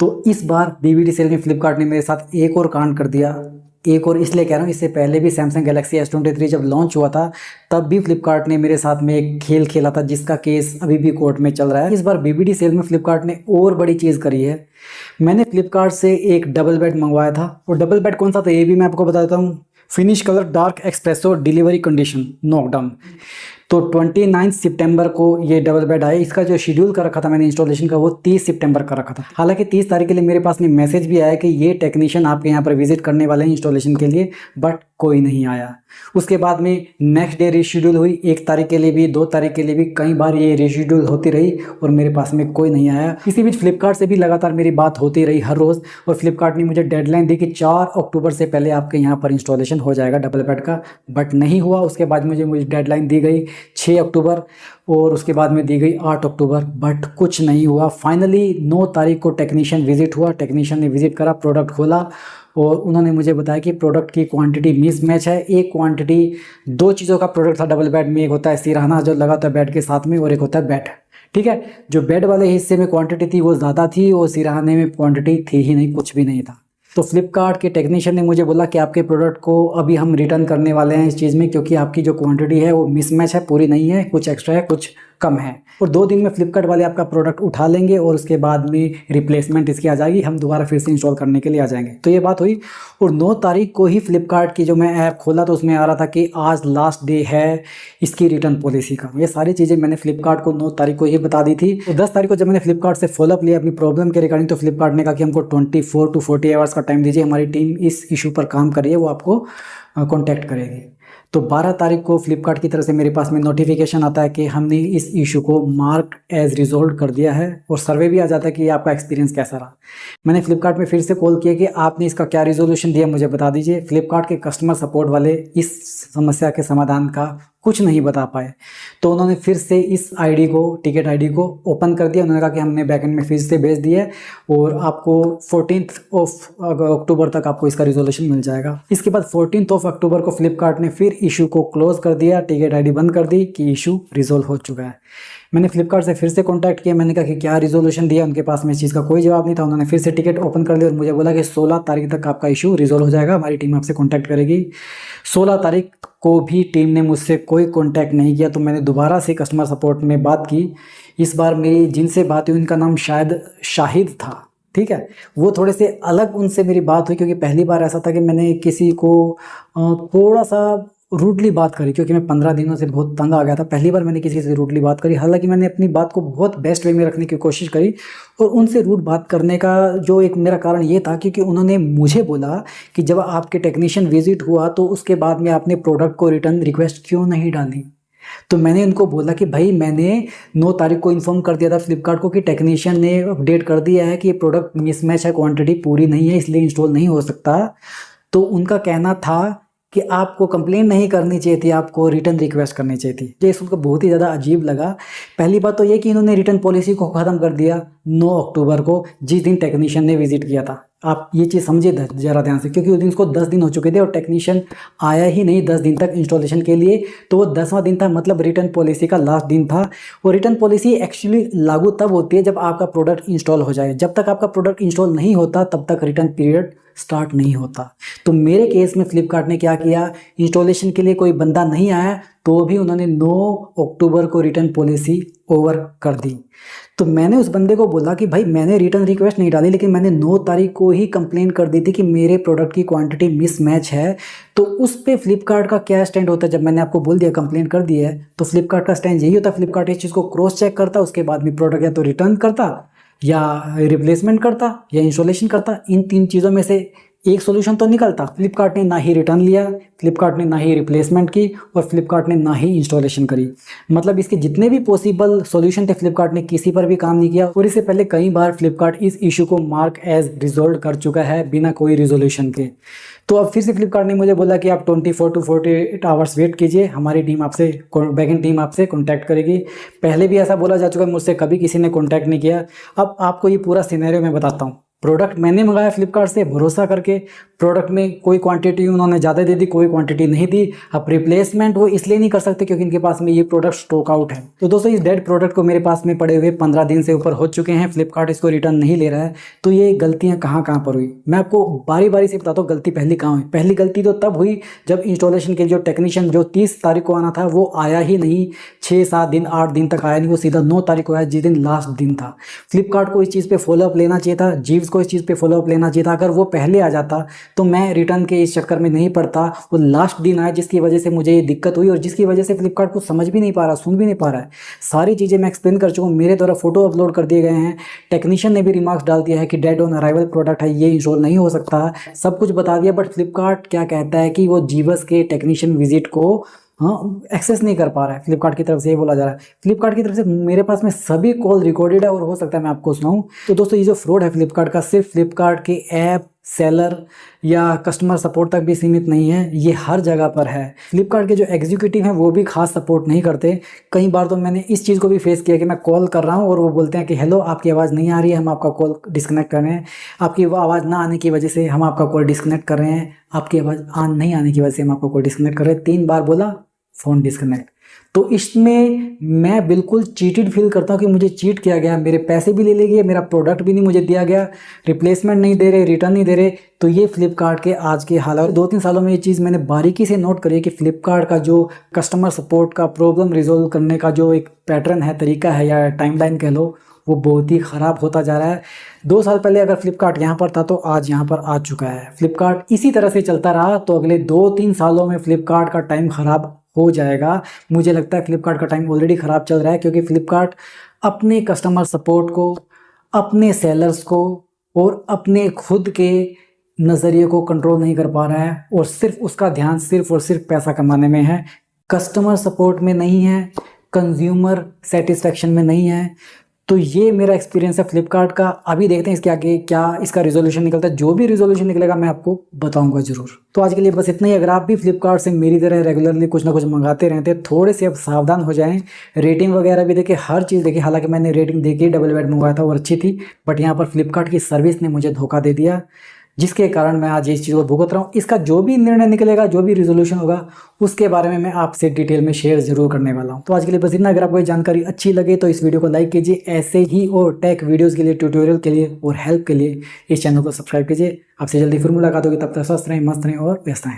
तो इस बार BBD cell में फ्लिपकार्ट ने मेरे साथ एक और कांड कर दिया। एक और इसलिए कह रहा हूँ, इससे पहले भी सैमसंग गैलेक्सी S23 जब लॉन्च हुआ था तब भी फ्लिपकार्ट ने मेरे साथ में एक खेल खेला था जिसका केस अभी भी कोर्ट में चल रहा है। इस बार बीबीडी सेल में फ्लिपकार्ट ने और बड़ी चीज़ करी है। मैंने फ्लिपकार्ट से एक डबल बेड मंगवाया था, और डबल बेड कौन सा था ये भी मैं आपको बता देता हूँ। Finish colour dark espresso delivery condition knockdown. तो 29 सितंबर को ये डबल बेड आया। इसका जो शेड्यूल कर रखा था मैंने इंस्टॉलेशन का, वो 30 सितंबर का रखा था। हालांकि 30 तारीख के लिए मेरे पास में मैसेज भी आया कि ये टेक्नीशियन आपके यहाँ पर विजिट करने वाले हैं इंस्टॉलेशन के लिए, बट कोई नहीं आया। उसके बाद में नेक्स्ट डे रीशेड्यूल हुई, 1 तारीख के लिए भी, 2 तारीख के लिए भी, कई बार ये रीशेड्यूल होती रही और मेरे पास में कोई नहीं आया। इसी बीच फ्लिपकार्ट से भी लगातार मेरी बात होती रही हर रोज़, और फ्लिपकार्ट ने मुझे डेडलाइन दी कि 4 अक्टूबर से पहले आपके यहाँ पर इंस्टॉलेशन हो जाएगा डबल बेड का, बट नहीं हुआ। उसके बाद मुझे डेडलाइन दी गई 6 अक्टूबर, और उसके बाद में दी गई 8 अक्टूबर, बट कुछ नहीं हुआ। फाइनली 9 तारीख को टेक्नीशियन विजिट हुआ। टेक्नीशियन ने विजिट करा, प्रोडक्ट खोला, और उन्होंने मुझे बताया कि प्रोडक्ट की क्वांटिटी मिसमैच है। एक क्वांटिटी 2 चीज़ों का प्रोडक्ट था डबल बेड में, एक होता है सिरहाना जो लगा होता है बेड के साथ में, और एक होता है बेड। ठीक है, जो बेड वाले हिस्से में क्वांटिटी थी वो ज़्यादा थी, और सिरहाने में क्वांटिटी थी ही नहीं, कुछ भी नहीं था। तो फ्लिपकार्ट के टेक्नीशियन ने मुझे बोला कि आपके प्रोडक्ट को अभी हम रिटर्न करने वाले हैं इस चीज़ में, क्योंकि आपकी जो क्वांटिटी है वो मिसमैच है, पूरी नहीं है, कुछ एक्स्ट्रा है, कुछ कम है। और 2 दिन में फ्लिपकार्ट वाले आपका प्रोडक्ट उठा लेंगे और उसके बाद में रिप्लेसमेंट इसकी आ जाएगी, हम दोबारा फिर से इंस्टॉल करने के लिए आ जाएंगे। तो ये बात हुई, और 9 तारीख को ही फ्लिपकार्ट की जो मैं ऐप खोला तो उसमें आ रहा था कि आज लास्ट डे है इसकी रिटर्न पॉलिसी का। ये सारी चीज़ें मैंने फ्लिपकार्ट को 9 तारीख को ही बता दी थी। तो 10 तारीख को जब मैंने फ्लिपकार्ट से फॉलोअप लिया अपनी प्रॉब्लम के रिगार्डिंग, तो फ्लिपकार्ट ने कहा कि हमको 24 to 40 आवर्स का टाइम दीजिए, हमारी टीम इस इशू पर काम कर रही है, वो आपको कॉन्टैक्ट करेगी। तो 12 तारीख को फ्लिपकार्ट की तरफ से मेरे पास में नोटिफिकेशन आता है कि हमने इस इशू को मार्क एज रिजॉल्व कर दिया है, और सर्वे भी आ जाता है कि आपका एक्सपीरियंस कैसा रहा। मैंने फ्लिपकार्ट में फिर से कॉल किया कि आपने इसका क्या रिजोल्यूशन दिया, मुझे बता दीजिए। फ्लिपकार्ट के कस्टमर सपोर्ट वाले इस समस्या के समाधान का कुछ नहीं बता पाए। तो उन्होंने फिर से इस आईडी को, टिकट आईडी को ओपन कर दिया। उन्होंने कहा कि हमने बैकएंड में फिर से भेज दिया है, और आपको 14 अक्टूबर तक आपको इसका रिजोल्यूशन मिल जाएगा। इसके बाद 14 अक्टूबर को फ्लिपकार्ट ने फिर इशू को क्लोज कर दिया, टिकट आईडी बंद कर दी कि इशू रिजोल्व हो चुका है। मैंने फ्लिपकार्ट से फिर से कांटेक्ट किया, मैंने कहा कि क्या रिजोल्यूशन दिया, उनके पास में इस चीज़ का कोई जवाब नहीं था। उन्होंने फिर से टिकट ओपन कर लिया और मुझे बोला कि 16 तारीख तक आपका इशू रिजोल्व हो जाएगा, हमारी टीम आपसे कांटेक्ट करेगी। 16 तारीख को भी टीम ने मुझसे कोई कांटेक्ट नहीं किया। तो मैंने दोबारा से कस्टमर सपोर्ट में बात की। इस बार मेरी जिनसे बात हुई उनका नाम शायद शाहिद था, ठीक है। वो थोड़े से अलग उनसे मेरी बात हुई, क्योंकि पहली बार ऐसा था कि मैंने किसी को थोड़ा सा रूडली बात करी, क्योंकि मैं 15 दिनों से बहुत तंग आ गया था। पहली बार मैंने किसी से रूडली बात करी। हालांकि मैंने अपनी बात को बहुत बेस्ट वे में रखने की कोशिश करी, और उनसे रूड बात करने का जो एक मेरा कारण ये था क्योंकि उन्होंने मुझे बोला कि जब आपके टेक्नीशियन विजिट हुआ तो उसके बाद में आपने प्रोडक्ट को रिटर्न रिक्वेस्ट क्यों नहीं डाली। तो मैंने उनको बोला कि भाई मैंने 9 तारीख को इन्फॉर्म कर दिया था फ्लिपकार्ट को कि टेक्नीशियन ने अपडेट कर दिया है कि ये प्रोडक्ट मिसमैच है, क्वांटिटी पूरी नहीं है, इसलिए इंस्टॉल नहीं हो सकता। तो उनका कहना था कि आपको कंप्लेन नहीं करनी चाहिए थी, आपको रिटर्न रिक्वेस्ट करनी चाहिए थी। जो इसको बहुत ही ज़्यादा अजीब लगा। पहली बात तो ये कि इन्होंने रिटर्न पॉलिसी को ख़त्म कर दिया 9 अक्टूबर को, जिस दिन टेक्नीशियन ने विजिट किया था। आप ये चीज़ समझिए ज़रा ध्यान से, क्योंकि उस दिन उसको 10 दिन हो चुके थे और टेक्नीशियन आया ही नहीं 10 दिन तक इंस्टॉलेशन के लिए। तो वो 10वां दिन था, मतलब रिटर्न पॉलिसी का लास्ट दिन था। और रिटर्न पॉलिसी एक्चुअली लागू तब होती है जब आपका प्रोडक्ट इंस्टॉल हो जाए। जब तक आपका प्रोडक्ट इंस्टॉल नहीं होता तब तक रिटर्न पीरियड स्टार्ट नहीं होता। तो मेरे केस में फ्लिपकार्ट ने क्या किया, इंस्टॉलेशन के लिए कोई बंदा नहीं आया तो भी उन्होंने 9 अक्टूबर को रिटर्न पॉलिसी ओवर कर दी। तो मैंने उस बंदे को बोला कि भाई मैंने रिटर्न रिक्वेस्ट नहीं डाली, लेकिन मैंने 9 तारीख को ही कंप्लेन कर दी थी कि मेरे प्रोडक्ट की क्वांटिटी मिसमैच है। तो उस पे फ्लिपकार्ट का क्या स्टैंड होता है? जब मैंने आपको बोल दिया, कंप्लेन कर दी है, तो फ्लिपकार्ट का स्टैंड यही होता है। फ्लिपकार्ट इस चीज़ को क्रॉस चेक करता, उसके बाद में प्रोडक्ट या तो रिटर्न करता, या रिप्लेसमेंट करता, या इंस्टॉलेशन करता। इन 3 चीज़ों में से एक सॉल्यूशन तो निकलता। फ्लिपकार्ट ने ना ही रिटर्न लिया, फ्लिपकार्ट ने ना ही रिप्लेसमेंट की, और फ्लिपकार्ट ने ना ही इंस्टॉलेशन करी। मतलब इसके जितने भी पॉसिबल सॉल्यूशन थे फ्लिपकार्ट ने किसी पर भी काम नहीं किया। और इससे पहले कई बार फ्लिपकार्ट इस इशू को मार्क एज रिजॉल्व कर चुका है बिना कोई रिजोल्यूशन के। तो अब फिर से फ्लिपकार्ट ने मुझे बोला कि आप 24 to 48 आवर्स वेट कीजिए, हमारी टीम आपसे, बैकएंड टीम आपसे कॉन्टैक्ट करेगी। पहले भी ऐसा बोला जा चुका है, मुझसे कभी किसी ने कॉन्टैक्ट नहीं किया। अब आपको ये पूरा सिनेरियो मैं बताता हूँ। प्रोडक्ट मैंने मंगाया फ्लिपकार्ट से भरोसा करके, प्रोडक्ट में कोई क्वांटिटी उन्होंने ज़्यादा दे दी, कोई क्वांटिटी नहीं दी। अब रिप्लेसमेंट वो इसलिए नहीं कर सकते क्योंकि इनके पास में ये प्रोडक्ट स्टॉक आउट है। तो दोस्तों इस डेड प्रोडक्ट को मेरे पास में पड़े हुए 15 दिन से ऊपर हो चुके हैं, फ्लिपकार्ट इसको रिटर्न नहीं ले रहा है। तो ये गलतियाँ कहाँ कहाँ पर हुई, मैं आपको बारी बारी से बताता हूँ गलती पहली कहाँ हुई। पहली गलती तो तब हुई जब इंस्टॉलेशन के लिए जो टेक्नीशियन जो 30 तारीख को आना था वो आया ही नहीं, 6-7 दिन 8 दिन तक आया नहीं, वो सीधा 9 तारीख को आया जिस दिन लास्ट दिन था। फ्लिपकार्ट को इस चीज़ पे फॉलोअप लेना चाहिए था, जीव्स को इस चीज़ पे फॉलोअप लेना चाहिए था। अगर वो पहले आ जाता तो मैं रिटर्न के इस चक्कर में नहीं पड़ता। वो लास्ट दिन आया जिसकी वजह से मुझे ये दिक्कत हुई और जिसकी वजह से फ्लिपकार्ट को समझ भी नहीं पा रहा, सुन भी नहीं पा रहा है। सारी चीज़ें मैं एक्सप्लेन कर चुका हूँ, मेरे द्वारा फोटो अपलोड कर दिए गए हैं, टेक्नीशियन ने भी रिमार्क्स डाल दिया है कि डेड ऑन अराइवल प्रोडक्ट है, ये इंस्टॉल नहीं हो सकता, सब कुछ बता दिया। बट फ्लिपकार्ट क्या कहता है कि वो जीवस के टेक्नीशियन विजिट को एक्सेस नहीं कर पा रहा है। फ्लिपकार्ट की तरफ से ये बोला जा रहा है। फ्लिपकार्ट की तरफ से मेरे पास में सभी कॉल रिकॉर्डेड है और हो सकता है मैं आपको सुनाऊं। तो दोस्तों ये जो फ्रॉड है फ्लिपकार्ट का, सिर्फ फ्लिपकार्ट के ऐप, सेलर या कस्टमर सपोर्ट तक भी सीमित नहीं है, ये हर जगह पर है। फ्लिपकार्ट के जो एग्जीक्यूटिव हैं वो भी खास सपोर्ट नहीं करते। कई बार तो मैंने इस चीज़ को भी फेस किया कि मैं कॉल कर रहा हूँ और वो बोलते हैं कि हेलो आपकी आवाज़ नहीं आ रही है, हम आपका कॉल डिस्कनेक्ट कर रहे हैं, आपकी वो आवाज़ ना आने की वजह से हम आपका कॉल डिस्कनेक्ट कर रहे हैं, आपकी आवाज़ नहीं आने की वजह से हम आपका कॉल डिस्कनेक्ट कर रहे हैं। 3 बार बोला, फ़ोन डिस्कनेक्ट। तो इसमें मैं बिल्कुल चीटेड फील करता हूँ कि मुझे चीट किया गया, मेरे पैसे भी ले लिए गए, मेरा प्रोडक्ट भी नहीं मुझे दिया गया, रिप्लेसमेंट नहीं दे रहे, रिटर्न नहीं दे रहे। तो ये फ्लिपकार्ट के आज के हालात। 2-3 सालों में ये चीज़ मैंने बारीकी से नोट करी है कि फ्लिपकार्ट का जो कस्टमर सपोर्ट का प्रॉब्लम रिजोल्व करने का जो एक पैटर्न है, तरीका है या टाइमलाइन कह लो, वो बहुत ही ख़राब होता जा रहा है। 2 साल पहले अगर फ्लिपकार्ट यहाँ पर था तो आज यहाँ पर आ चुका है। फ्लिपकार्ट इसी तरह से चलता रहा तो अगले 2-3 सालों में फ्लिपकार्ट का टाइम ख़राब हो जाएगा। मुझे लगता है फ्लिपकार्ट का टाइम ऑलरेडी ख़राब चल रहा है क्योंकि फ्लिपकार्ट अपने कस्टमर सपोर्ट को, अपने सेलर्स को और अपने खुद के नज़रिए को कंट्रोल नहीं कर पा रहा है और सिर्फ उसका ध्यान सिर्फ और सिर्फ पैसा कमाने में है, कस्टमर सपोर्ट में नहीं है, कंज्यूमर सेटिस्फेक्शन में नहीं है। तो ये मेरा एक्सपीरियंस है फ्लिपकार्ट का। अभी देखते हैं इसके आगे क्या इसका रिजोल्यूशन निकलता है। जो भी रिजोल्यूशन निकलेगा मैं आपको बताऊंगा ज़रूर। तो आज के लिए बस इतना ही। अगर आप भी फ्लिपकार्ट से मेरी तरह रेगुलरली कुछ ना कुछ मंगाते रहते हैं, थोड़े से अब सावधान हो जाएं। रेटिंग वगैरह भी देखिए, हर चीज़ देखिए। हालांकि मैंने रेटिंग देखी, डबल बेड मंगवाया था और अच्छी थी, बट यहाँ पर फ्लिपकार्ट की सर्विस ने मुझे धोखा दे दिया, जिसके कारण मैं आज इस चीज़ को भुगत रहा हूँ। इसका जो भी निर्णय निकलेगा, जो भी रिजोल्यूशन होगा, उसके बारे में मैं आपसे डिटेल में शेयर जरूर करने वाला हूँ। तो आज के लिए बस इतना। अगर आपको ये जानकारी अच्छी लगे तो इस वीडियो को लाइक कीजिए। ऐसे ही और टेक वीडियोज़ के लिए, ट्यूटोरियल के लिए और हेल्प के लिए इस चैनल को सब्सक्राइब कीजिए। आपसे जल्दी फिर मुलाकात होगी, तब तक स्वस्थ रहें, मस्त रहें और व्यस्त रहें।